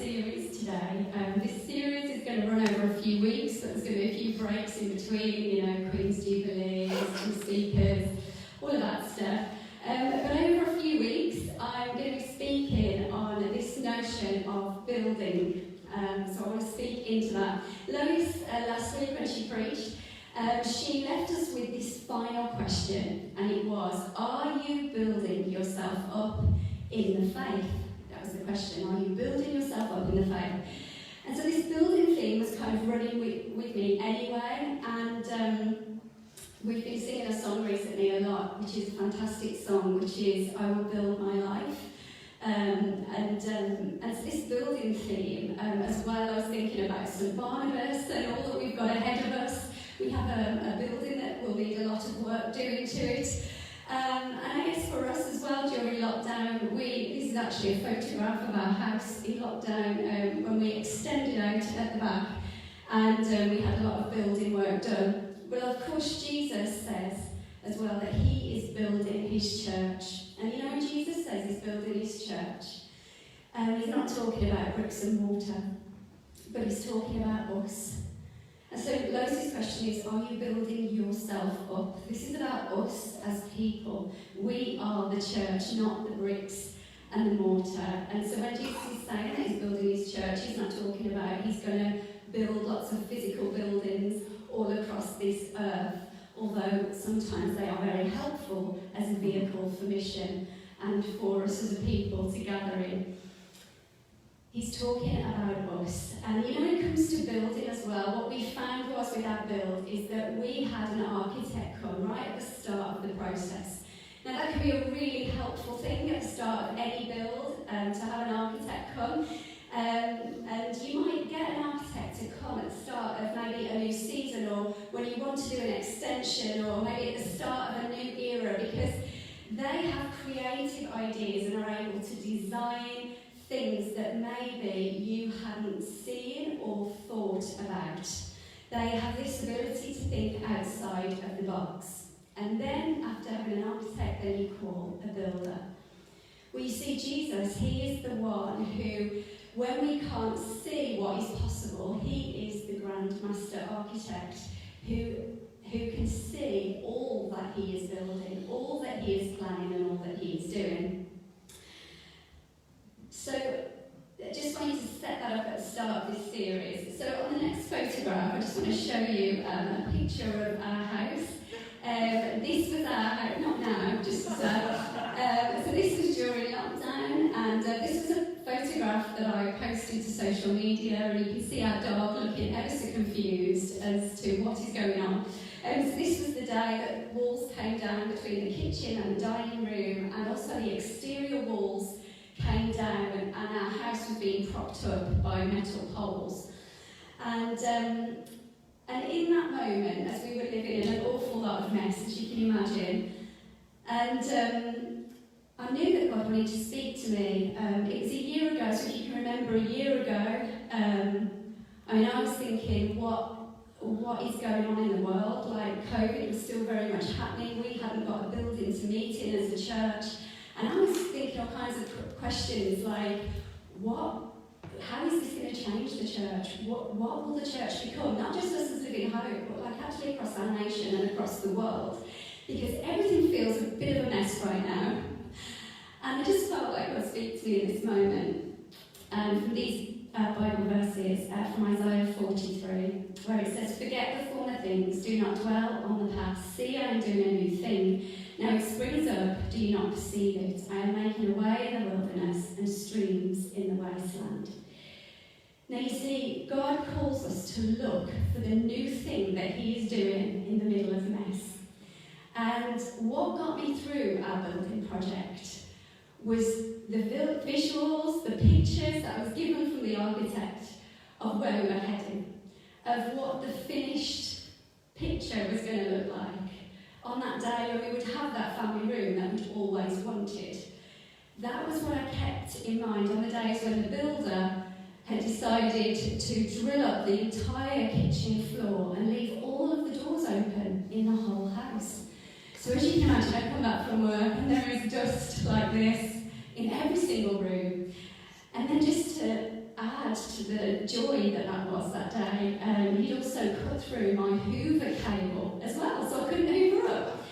series today. This series is going to run over a few weeks, so there's going to be a few breaks in between, Queen's Jubilee, some speakers, all of that stuff. But over a few weeks, I'm going to be speaking on this notion of building. So I want to speak into that. Lois, last week when she preached, she left us with this final question, and it was, are you building yourself up in the faith? That was the question. Are you building yourself up in the faith? And so this building theme was kind of running with me anyway, and we've been singing a song recently a lot, which is a fantastic song, which is I Will Build My Life. And so this building theme, as well, I was thinking about St. Barnabas and all that we've got ahead of us. We have a building that will need a lot of work doing to it. And I guess for us as well, during lockdown, this is actually a photograph of our house in lockdown when we extended out at the back, and we had a lot of building work done. Well, of course, Jesus says as well that he is building his church. And when Jesus says he's building his church, he's not talking about bricks and mortar, but he's talking about us. And so Lois's question is, are you building yourself up? This is about us as people. We are the church, not the bricks and the mortar. And so when Jesus is saying that he's building his church, he's not talking about he's going to build lots of physical buildings all across this earth, although sometimes they are very helpful as a vehicle for mission and for us as a people to gather in. He's talking about us. And when it comes to building as well, what we found was with our build is that we had an architect come right at the start of the process. Now that can be a really helpful thing at the start of any build, to have an architect come. And you might get an architect to come at the start of maybe a new season, or when you want to do an extension, or maybe at the start of a new era, because they have creative ideas and are able to design things that maybe you hadn't seen or thought about. They have this ability to think outside of the box. And then, after having an architect, then you call a builder. Well, you see, Jesus, he is the one who, when we can't see what is possible, he is the grand master architect who can see all that he is building, all that he is planning, and all that he is doing. So, I just wanted to set that up at the start of this series. So, on the next photograph, I just want to show you a picture of our house. This was our house, not now, just to say. So, this was during lockdown, and this was a photograph that I posted to social media, and you can see our dog looking ever so confused as to what is going on. So, this was the day that walls came down between the kitchen and the dining room, and also the exterior walls came down, and our house was being propped up by metal poles. And in that moment, as we were living in an awful lot of mess, as you can imagine, and I knew that God wanted to speak to me. It was a year ago, so if you can remember a year ago, I was thinking, what is going on in the world? Like, COVID was still very much happening. We hadn't got a building to meet in as a church. And I was thinking all kinds of questions like, how is this going to change the church? What will the church become? Not just us as Living Hope, but like actually across our nation and across the world. Because everything feels a bit of a mess right now. And I just felt like God speak to me in this moment. From these Bible verses from Isaiah 43, where it says, forget the former things, do not dwell on the past. See, I am doing a new thing. Now it springs up, do you not perceive it? I am making a way in the wilderness and streams in the wasteland. Now you see, God calls us to look for the new thing that he is doing in the middle of mess. And what got me through our building project was the visuals, the pictures that I was given from the architect of where we were heading, of what the finished picture was going to look like on that day when we would have that family room that we'd always wanted. That was what I kept in mind on the days when the builder had decided to drill up the entire kitchen floor and leave all of the doors open in the whole house. So as you can imagine, I come back from work and there is dust like this in every single room. And then just to add the joy that was that day. He'd also cut through my Hoover cable as well, so I couldn't hoover up.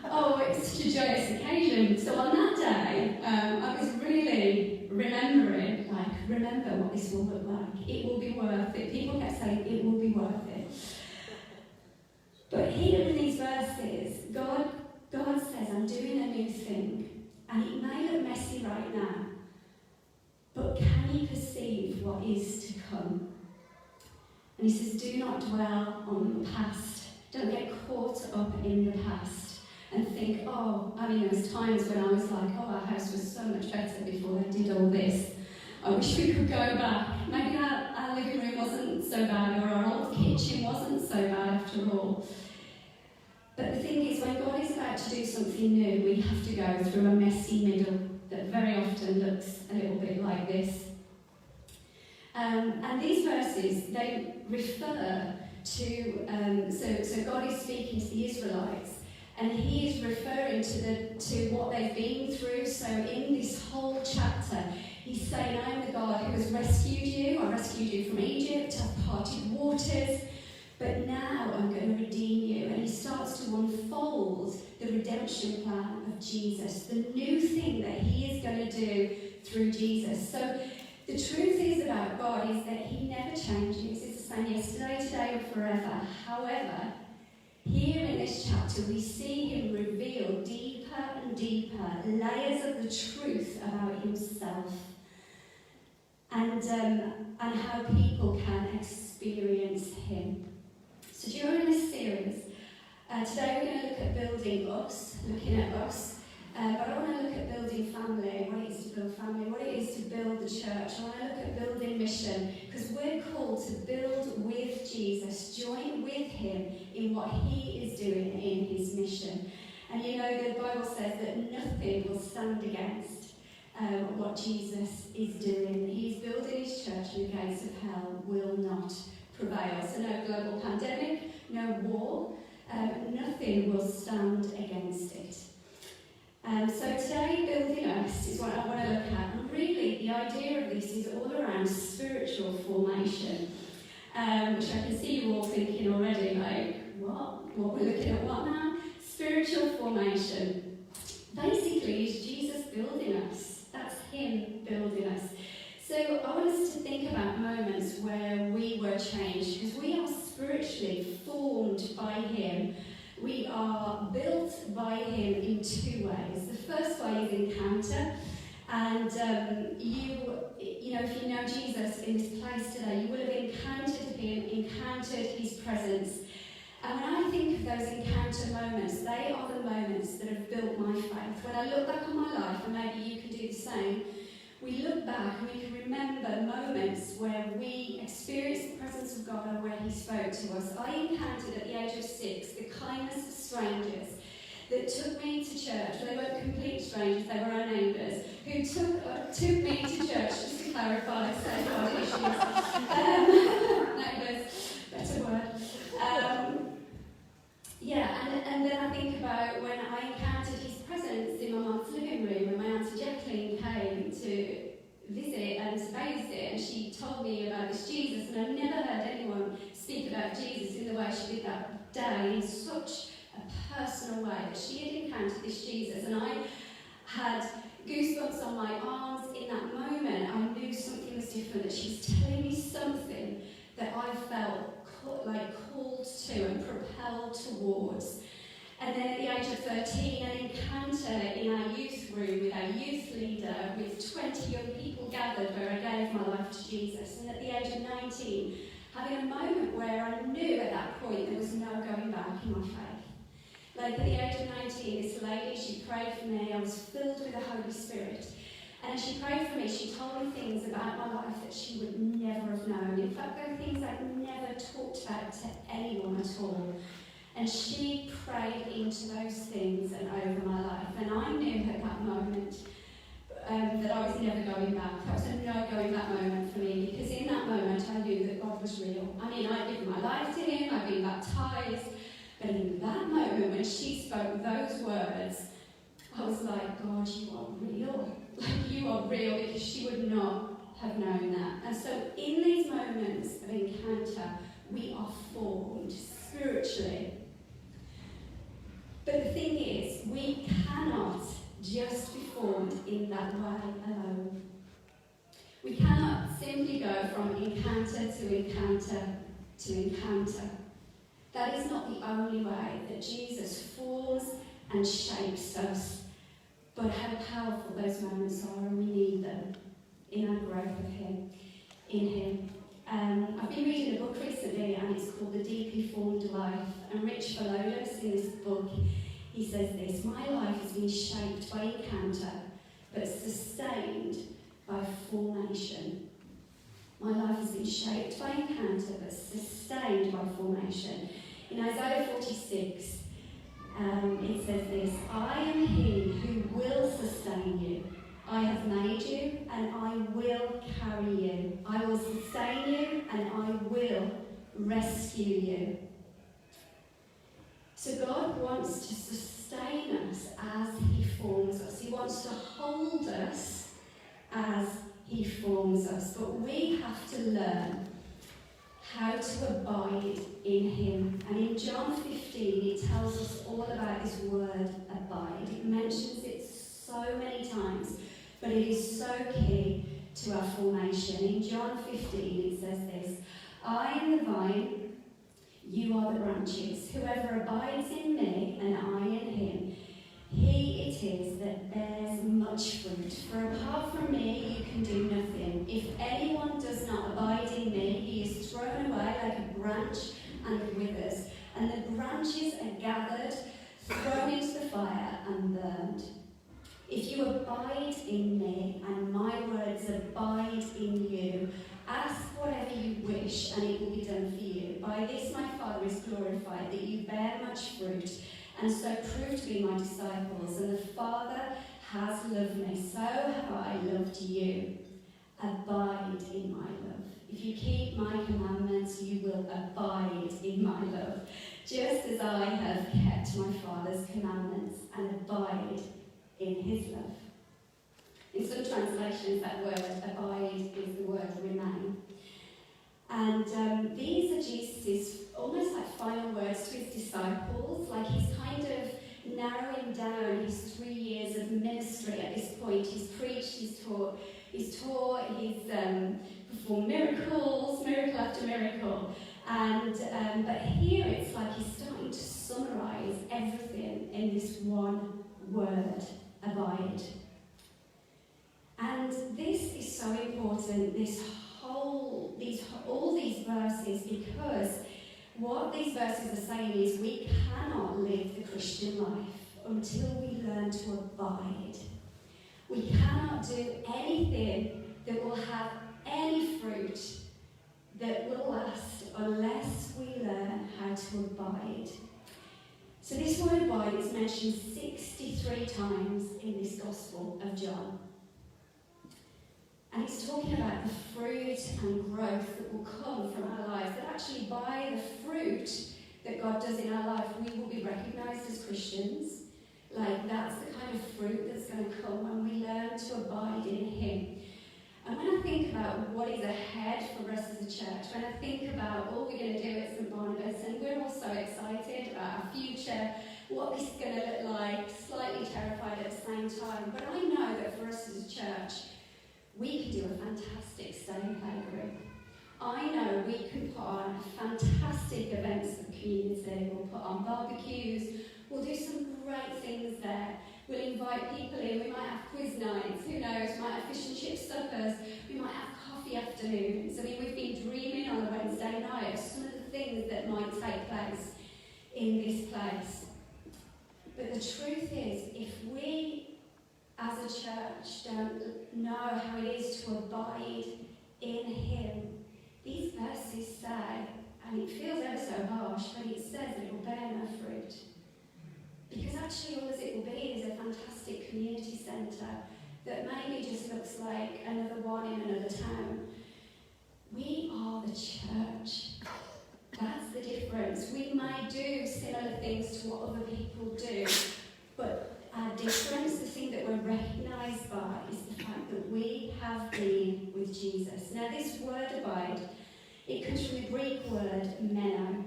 Oh, it was such a joyous occasion. So on that day, I was really remembering, remember what this will look like. It will be worth it. People kept saying, it will be worth it. But here in these verses, God says, I'm doing a new thing. And it may look messy right now, but can you perceive what is to come? And he says, do not dwell on the past. Don't get caught up in the past and think, there was times when I was like, our house was so much better before I did all this. I wish we could go back. Maybe our living room wasn't so bad, or our old kitchen wasn't so bad after all. But the thing is, when God is about to do something new, we have to go through a messy middle that very often looks a little bit like this. And these verses, they refer to, so God is speaking to the Israelites, and he is referring to what they've been through. So in this whole chapter, he's saying, I am the God who has rescued you. I rescued you from Egypt. I've parted waters. But now I'm going to redeem you. And he starts to unfold the redemption plan of Jesus, the new thing that he is going to do through Jesus. So the truth is about God is that he never changes. It's the same yesterday, today, and forever. However, here in this chapter, we see him reveal deeper and deeper layers of the truth about himself, and how people can experience him. So during this series, today we're going to look at building us, looking at us, but I want to look at building family, what it is to build family, what it is to build the church. I want to look at building mission, because we're called to build with Jesus, join with him in what he is doing in his mission. And you know, the Bible says that nothing will stand against what Jesus is doing. He's building his church, and the gates of hell will not prevail. So no global pandemic, no war, nothing will stand against it. So today, building us is what I want to look at. And really, the idea of this is all around spiritual formation, which I can see you all thinking already, like, what? What we're looking at what now? Spiritual formation. Basically, is Jesus building us. That's him building us. So I want us to think about moments where we were changed, because we are spiritually formed by him. We are built by him in two ways. The first way is encounter. And you know, if you know Jesus in this place today, you will have encountered him, encountered his presence. And when I think of those encounter moments, they are the moments that have built my faith. When I look back on my life, and maybe you can do the same, we look back and we can remember moments where we experienced the presence of God and where he spoke to us. I encountered at the age of 6 the kindness of strangers that took me to church. They weren't complete strangers, they were our neighbours, who took me to church, just to clarify, safeguard issues. Neighbours, better word. And then I think about when I encountered his presence in my mum's living room, when my Auntie Jacqueline came to visit and to babysit, and she told me about this Jesus, and I've never heard anyone speak about Jesus in the way she did that day, in such a personal way, that she had encountered this Jesus, and I had goosebumps on my arms. In that moment, I knew something was different, that she was telling me something that I felt called to and propelled towards. And then at the age of 13, an encounter in our youth room with our youth leader, with 20 young people gathered, where I gave my life to Jesus. And at the age of 19, having a moment where I knew at that point there was no going back in my faith. Like at the age of 19, this lady, she prayed for me. I was filled with the Holy Spirit. And as she prayed for me, she told me things about my life that she would never have known. In fact, there were things I'd never talked about to anyone at all. And she prayed into those things and over my life. And I knew at that moment that I was never going back. That was a no going back moment for me, because in that moment I knew that God was real. I mean, I'd given my life to him, I'd been baptised. But in that moment, when she spoke those words, I was like, God, you are real. Like, you are real, because she would not have known that. And so in these moments moments of encounter, we are formed spiritually. But the thing is, we cannot just be formed in that way alone. We cannot simply go from encounter to encounter to encounter. That is not the only way that Jesus forms and shapes us. But how powerful those moments are, and we need them in our growth of Him, in Him. I've been reading a book recently, and it's called The Deeply Formed Life. And Rich Valonis, in this book, he says this: my life has been shaped by encounter, but sustained by formation. My life has been shaped by encounter, but sustained by formation. In Isaiah 46, it says this: I am He who will sustain you. I have made you, and I will carry you. I will sustain you, and I will rescue you. So God wants to sustain us as He forms us. He wants to hold us as He forms us. But we have to learn how to abide in Him. And in John 15, it tells us all about this word abide. It mentions it so many times, but it is so key to our formation. In John 15, it says this: I am the vine, you are the branches. Whoever abides in me and I in him, he it is that bears much fruit. For apart from me, you can do nothing. If anyone does not abide in me, he is thrown away like a branch and withers. And the branches are gathered, thrown into the fire and burned. If you abide in me and my words abide in you, ask whatever you wish and it will be done for you. By this my Father is glorified, that you bear much fruit, and so prove to be my disciples. And the Father has loved me, so have I loved you. Abide in my love. If you keep my commandments, you will abide in my love, just as I have kept my Father's commandments and abide in his love. In some translations, that word abide is the word remain. And these are Jesus' almost like final words to his disciples. Like he's kind of narrowing down his 3 years of ministry at this point. He's preached, he's taught, he's performed miracles, miracle after miracle. And but here it's like he's starting to summarize everything in this one word: abide. And this is so important, all these verses, because what these verses are saying is we cannot live the Christian life until we learn to abide. We cannot do anything that will have any fruit that will last unless we learn how to abide. So this word abide is mentioned 63 times in this Gospel of John. And it's talking about the fruit and growth that will come from our lives, that actually by the fruit that God does in our life, we will be recognised as Christians. Like that's the kind of fruit that's going to come when we learn to abide in him. And when I think about what is ahead for us as a church, when I think about what we're going to do at St Barnabas, and we're all so excited about our future, what this is going to look like, slightly terrified at the same time. But I know that for us as a church, we can do a fantastic stay and play group. I know we can put on fantastic events for the community. We'll put on barbecues. We'll do some great things there. We'll invite people in. We might have quiz nights. Who knows? We might have fish and chip suppers. We might have coffee afternoons. I mean, we've been dreaming on a Wednesday night of some of the things that might take place in this place. But the truth is, if we as a church don't know how it is to abide in him, these verses say, and it feels ever so harsh, but it says it will bear no fruit. Because actually all it will be is a fantastic community centre that maybe just looks like another one in another town. We are the church. That's the difference. We may do similar things to what other people do, but our difference, the thing that we're recognised by, is the fact that we have been with Jesus. Now this word abide It comes from the Greek word meno.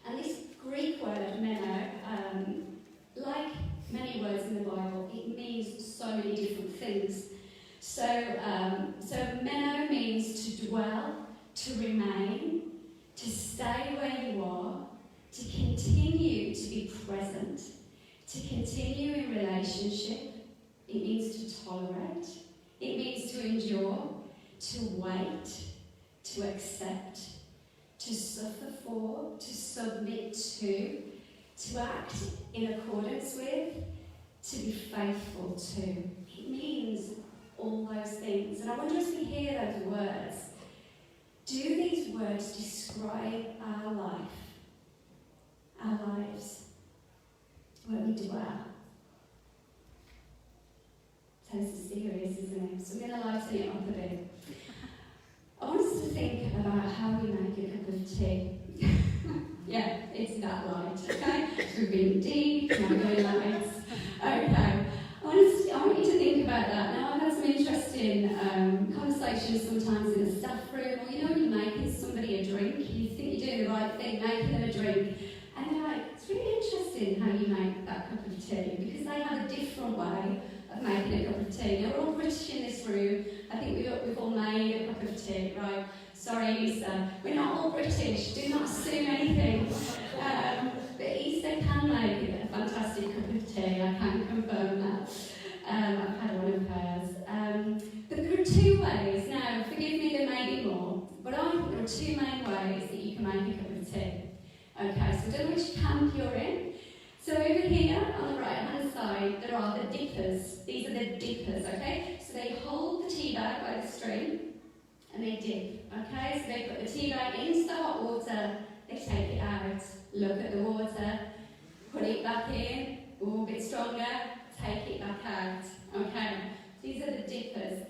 And this Greek word meno, like many words in the Bible, it means so many different things. So meno means to dwell, to remain, to stay where you are, to continue to be present, to continue in relationship. It means to tolerate. It means to endure, to wait, to accept, to suffer for, to submit to act in accordance with, to be faithful to. It means all those things. And I wonder, as we hear those words, do these words describe our life, our lives, where we dwell? So this is serious, isn't it? So I'm going to lighten it up a bit. I want us to think about how we make a cup of tea. Yeah, it's that light, okay? We've been deep, now we're going light. Okay, I want you to think about that. Now, I've had some interesting conversations sometimes in the staff room, or when you're making somebody a drink, you think you're doing the right thing, making them a drink, and they're like, it's really interesting how you make that cup of tea, because they have a different way of making a cup of tea. Now, we're all British in this room. I think we've all made a cup of tea, right? Sorry, Easter. We're not all British. Do not assume anything. But Easter can make a fantastic cup of tea. I can confirm that. I've had one of hers. But there are two ways. Now, forgive me, there may be more. But I think there are two main ways that you can make a cup of tea. Okay, so I don't know which camp you're in. So over here, on the right-hand side, there are the dippers. These are the dippers, okay? So they hold the tea bag by the string, and they dip, okay? So they put the tea bag into the hot water, they take it out, look at the water, put it back in, a bit stronger, take it back out, okay? These are the dippers.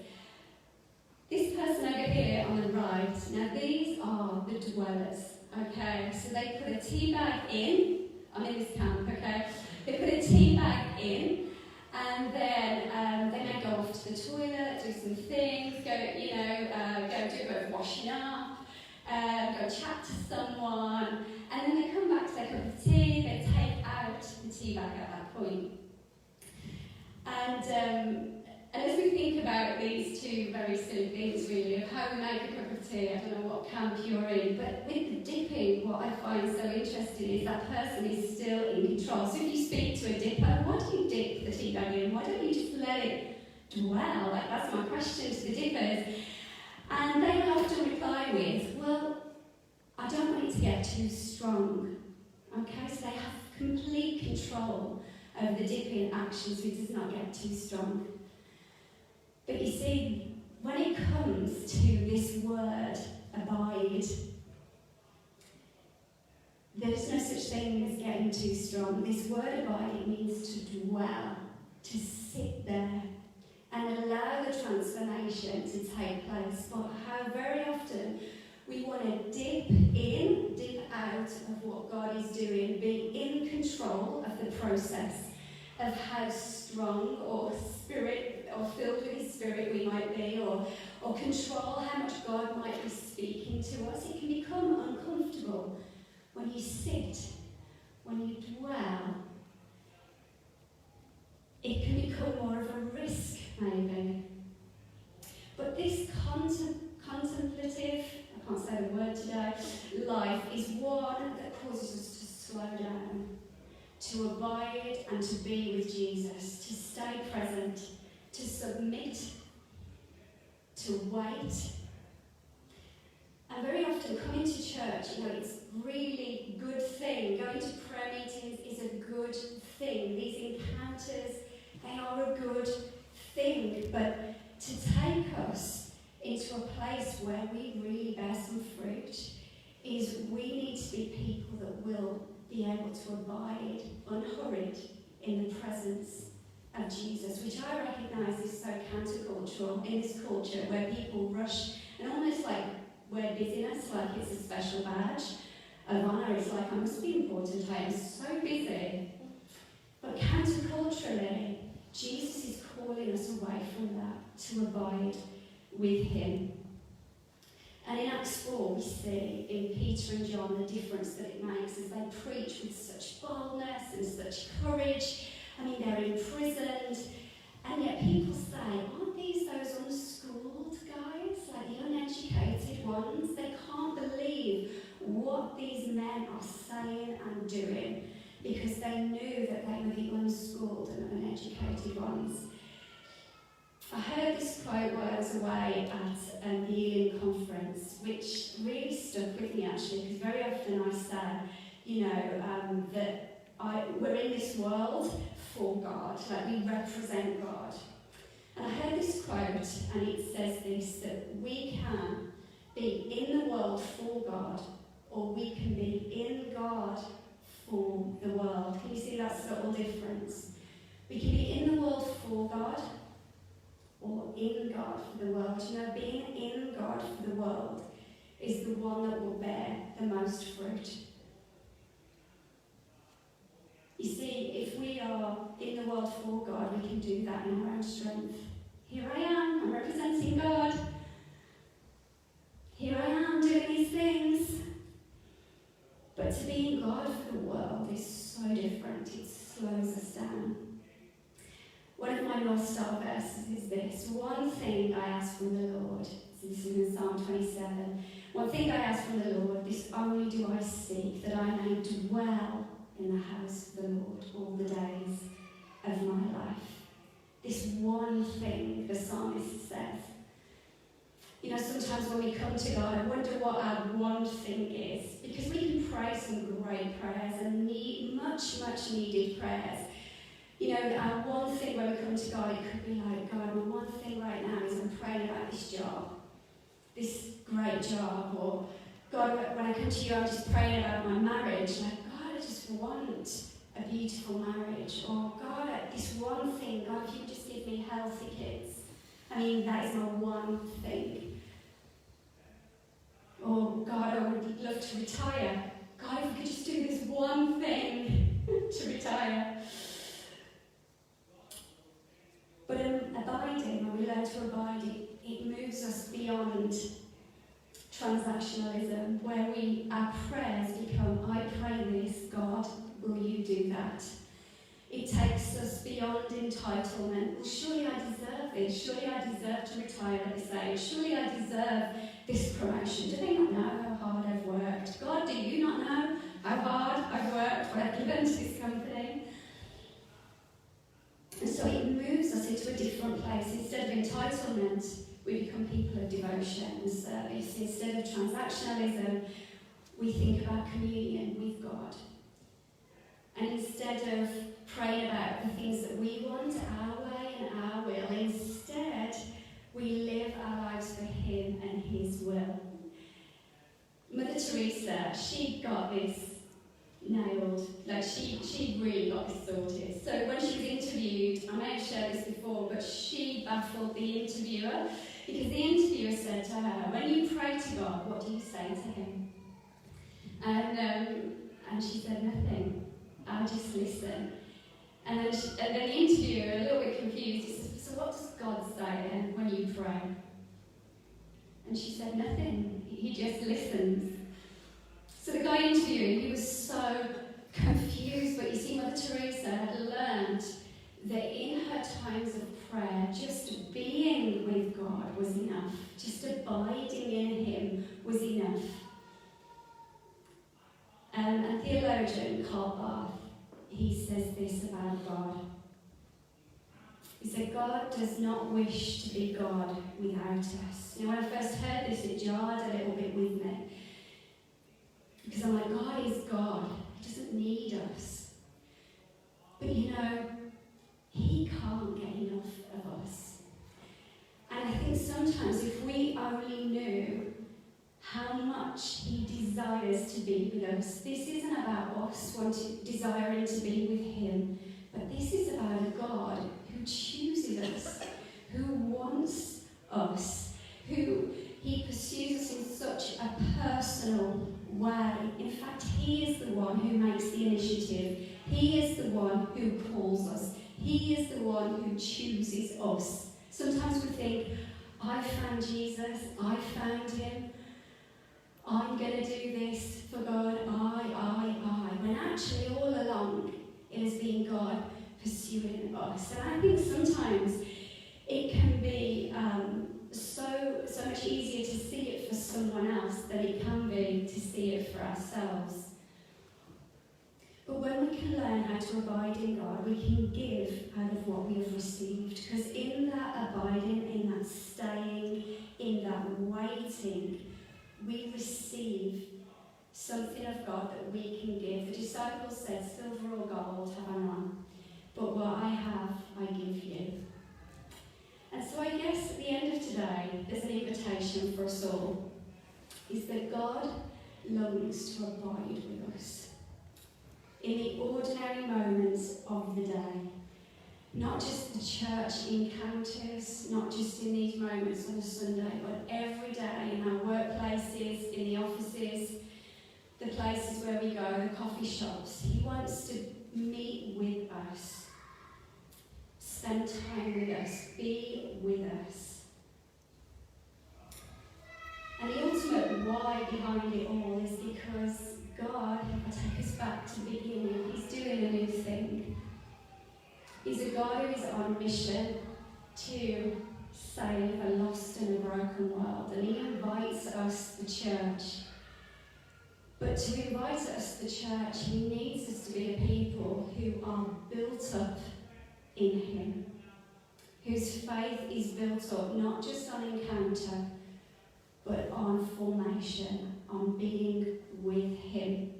This person over here on the right, now these are the dwellers, okay? So they put a tea bag in. I'm in this camp, okay? They put a tea bag in, and then they may go off to the toilet, do some things, go do a bit of washing up, go chat to someone, and then they come back to their cup of tea, they take out the tea bag at that point. And as we think about these two very silly things, really, of how we make a cup of tea, I don't know what camp you're in, but with the dipping, what I find so interesting is that person is still in control. So if you speak to a dipper, why do you dip the tea bag in? Why don't you just let it dwell? Like, that's my question to the dippers. And they will often reply with, well, I don't want it to get too strong. Okay, so they have complete control over the dipping action so it does not get too strong. But you see, when it comes to this word, abide, there's no such thing as getting too strong. This word abide, it means to dwell, to sit there, and allow the transformation to take place. But how very often we want to dip in, dip out of what God is doing, be in control of the process of how strong or spirit or filled with His Spirit we might be, or control how much God might be speaking to us. It can become uncomfortable when you sit, when you dwell. It can become more of a risk, maybe. But this contemplative, I can't say the word today, life is one that causes us to slow down, to abide and to be with Jesus, to stay present, to submit, to wait. And very often coming to church, it's a really good thing. Going to prayer meetings is a good thing. These encounters, they are a good thing. But to take us into a place where we really bear some fruit is we need to be people that will be able to abide unhurried in the presence of Jesus, which I recognise is so countercultural in this culture where people rush and almost like wear busyness like it's a special badge of honour. It's like, I must be important, I am so busy. But counterculturally, Jesus is calling us away from that to abide with Him. And in Acts 4, we see in Peter and John the difference that it makes as they preach with such boldness and such courage. I mean, they're imprisoned, and yet people say, aren't these those unschooled guys, like the uneducated ones? They can't believe what these men are saying and doing because they knew that they were the unschooled and uneducated ones. I heard this quote while I was away at the Ealing conference, which really stuck with me actually, because very often I say, that we're in this world for God, like we represent God. And I heard this quote, and it says this, that we can be in the world for God, or we can be in God for the world. Can you see that subtle difference? We can be in the world for God, or in God for the world. You know, being in God for the world is the one that will bear the most fruit. You see, if we are in the world for God, we can do that in our own strength. Here I am, I'm representing God. Here I am doing these things. But to be in God for the world is so different. It slows us down. One of my North Star verses is this: one thing I ask from the Lord. This is in Psalm 27. One thing I ask from the Lord, this only do I seek, that I may dwell in the house of the Lord all the days of my life. This one thing, the psalmist says. You know, sometimes when we come to God, I wonder what our one thing is, because we can pray some great prayers and need much needed prayers. You know, our one thing when we come to God, it could be like, God, my one thing right now is I'm praying about this job, this great job, or God, when I come to you, I'm just praying about my marriage, like, God, I just want a beautiful marriage, or God, this one thing, God, if you would just give me healthy kids. I mean, that is my one thing. Or God, I would love to retire. God, if we could just do this one thing to retire. But abiding, when we learn to abide, it moves us beyond transactionalism, where our prayers become, I pray this, God, will you do that? It takes us beyond entitlement. Well, surely I deserve this. Surely I deserve to retire at this age. Surely I deserve this promotion. Do they not know how hard I've worked? God, do you not know how hard I've worked, what I've given to this company? And so it moves us into a different place. Instead of entitlement, we become people of devotion and service. Instead of transactionalism, we think about communion with God. And instead of praying about the things that we want, our way and our will, instead we live our lives for Him and His will. Mother Teresa, she got this nailed. Like she really got this sorted. So when she was interviewed, I may have shared this before, but she baffled the interviewer, because the interviewer said to her, when you pray to God, what do you say to Him? And she said, nothing. I just listen. And then the interviewer, a little bit confused, he says, so what does God say then when you pray? And she said, nothing. He just listens. So the guy interviewing, he was so confused, but you see, Mother Teresa had learned that in her times of prayer, just being with God was enough. Just abiding in Him was enough. And theologian Karl Barth, he says this about God. He said, God does not wish to be God without us. Now, when I first heard this, it jarred a little bit with me. Because I'm like, God is God. He doesn't need us. But you know, He can't get enough of us. And I think sometimes if we only knew how much He desires to be with us, this isn't about us desiring to be with Him, but this is about a God who chooses us, who wants us, who He pursues us in such a personal way. In fact, He is the one who makes the initiative. He is the one who calls us. He is the one who chooses us. Sometimes we think, I found Jesus, I found Him. I'm going to do this for God, I. When actually all along it has been God pursuing us. And I think sometimes it can be so much easier to see it for someone else than it can be to see it for ourselves. But when we can learn how to abide in God, we can give out of what we have received. Because in that abiding, in that staying, in that waiting, we receive something of God that we can give. The disciples said, silver or gold have I none, but what I have I give you. And so I guess at the end of today, there's an invitation for us all, is that God longs to abide with us in the ordinary moments of the day. Not just the church encounters, not just in these moments on a Sunday, but every day in our workplaces, in the offices, the places where we go, the coffee shops. He wants to meet with us, spend time with us, be with us. And the ultimate why behind it all is because God, if I take us back to the beginning, He's doing a new thing. He's a God who is on mission to save a lost and a broken world. And He invites us, the church. But to invite us, the church, He needs us to be a people who are built up in Him, whose faith is built up not just on encounter, but on formation, on being with Him.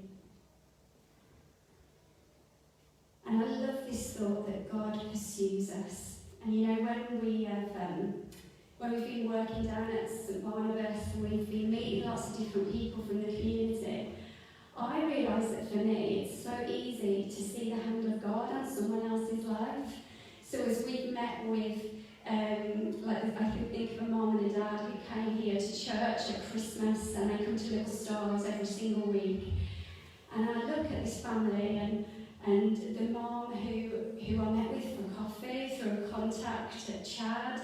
And I love this thought that God pursues us. And you know, when we've been working down at St Barnabas and we've been meeting lots of different people from the community, I realise that for me it's so easy to see the hand of God on someone else's life. So as we've met with, I can think of a mum and a dad who came here to church at Christmas, and they come to Little Stars every single week. And I look at this family and the mum who I met with for coffee through a contact at Chad,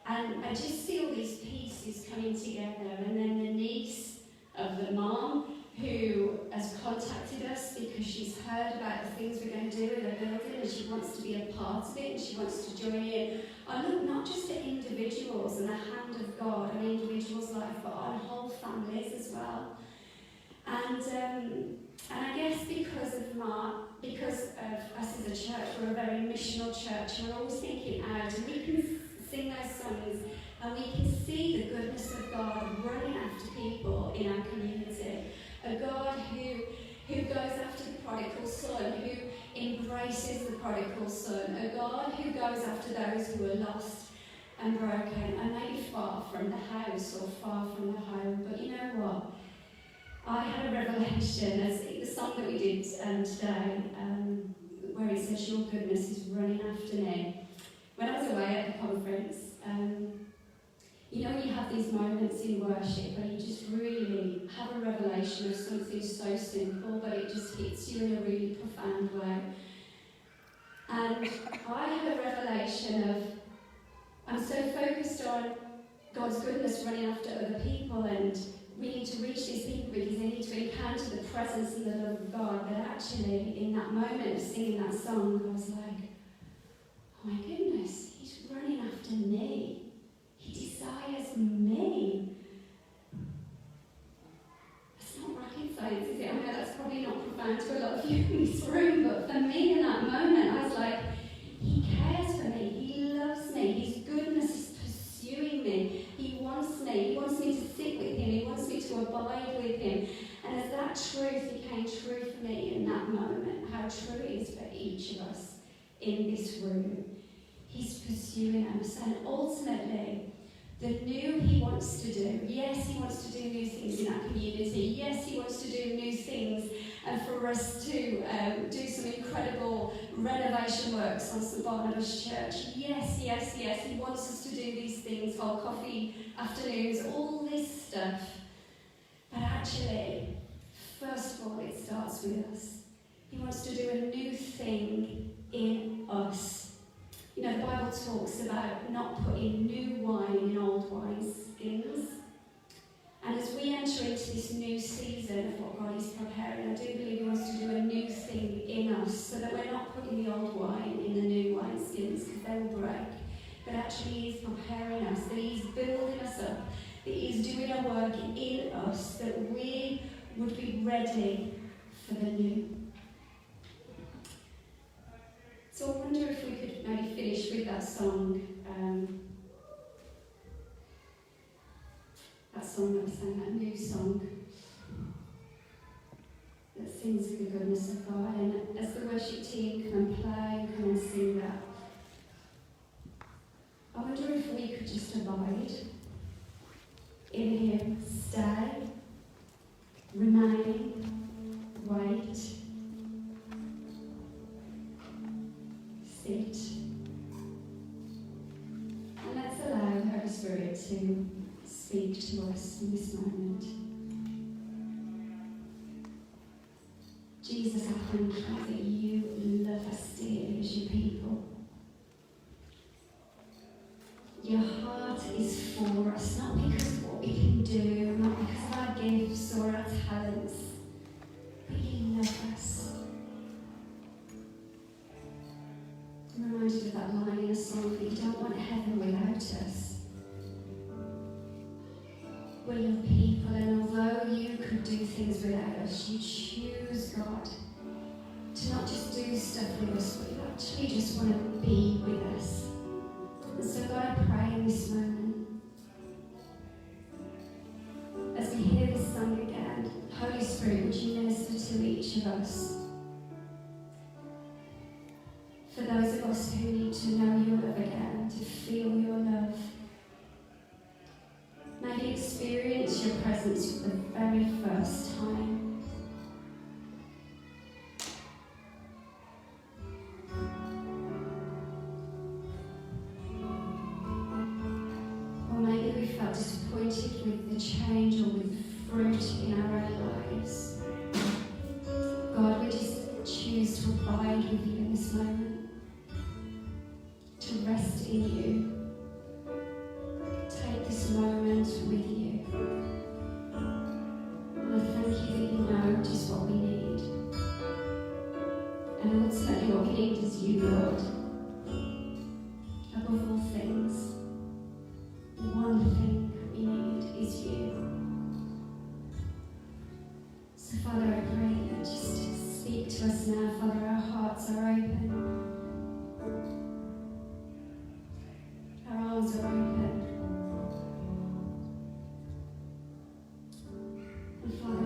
and I just see all these pieces coming together. And then the niece of the mum who has contacted us because she's heard about the things we're going to do in the building and she wants to be a part of it and she wants to join in. I look not just at individuals and the hand of God on individuals' life, but on whole families as well. And I guess because of us as a church, we're a very missional church, and we're always thinking out, and we can sing those songs, and we can see the goodness of God running after people in our community. A God who goes after the prodigal son, who embraces the prodigal son. A God who goes after those who are lost and broken, and maybe far from the house or far from the home. But you know what? I had a revelation, as the song that we did today, where it says, your goodness is running after me. When I was away at the conference, you know, you have these moments in worship where you just really have a revelation of something so simple, but it just hits you in a really profound way. And I had a revelation of, I'm so focused on God's goodness running after other people, and we need to reach these people because they need to encounter the presence and the love of God, that actually in that moment of singing that song, I was like, oh my goodness, He's running after me. He desires me. That's not rocket science, is it? I know that's probably not profound to a lot of you in this room, but for me in that moment, I was like, He cares for me. He loves me. His goodness is pursuing me. He wants me. He wants me to sit with Him. He wants me to abide with Him. And as that truth became true for me in that moment, how true it is for each of us in this room, He's pursuing us. And ultimately, the new He wants to do. Yes, He wants to do new things in our community. Yes, He wants to do new things, and for us to do some incredible renovation works on St Barnabas Church. Yes, yes, yes. He wants us to do these things, hold coffee afternoons, all this stuff. But actually, first of all, it starts with us. He wants to do a new thing in us. You know, the Bible talks about not putting new wine in old wineskins. And as we enter into into this new season of what God is preparing. I do believe He wants to do a new thing in us, so that we're not putting the old wine in the new wineskins, because they will break. But actually He is preparing us, that He's building us up, that He's doing a work in us, that we would be ready for the new. So I wonder if we could maybe finish with that song. That song that we sang, that new song that sings of the goodness of God. And as the worship team come and play and come and sing that, I wonder if we could just abide in Him, stay, remain, wait, sit. And let's allow the Holy Spirit to speak to us in this moment. Jesus, I thank you that you love us dearly as your people. Your heart is for us, not because of what we can do, not because of our gifts or our talents, but you love us. I'm reminded of that line in a song that you don't want heaven without us. We're your people, and although you could do things without us, you choose, God, to not just do stuff with us, but you actually just want to be with us. And so, God, I pray in this moment, as we hear this song again, Holy Spirit, would you minister to each of us? For those of us who need to know your love again, to feel your love, maybe experience your presence for the very first time. Or maybe we felt disappointed with the change or with the fruit in our own lives. God, we just choose to abide with you in this moment, to rest in you. Take this moment with you. And I thank you that you know just what we need. And ultimately what we need is you, Lord. Above all things, one thing we need is you. So Father, I pray that just speak to us now. Father, our hearts are open. Our arms are open. And Father,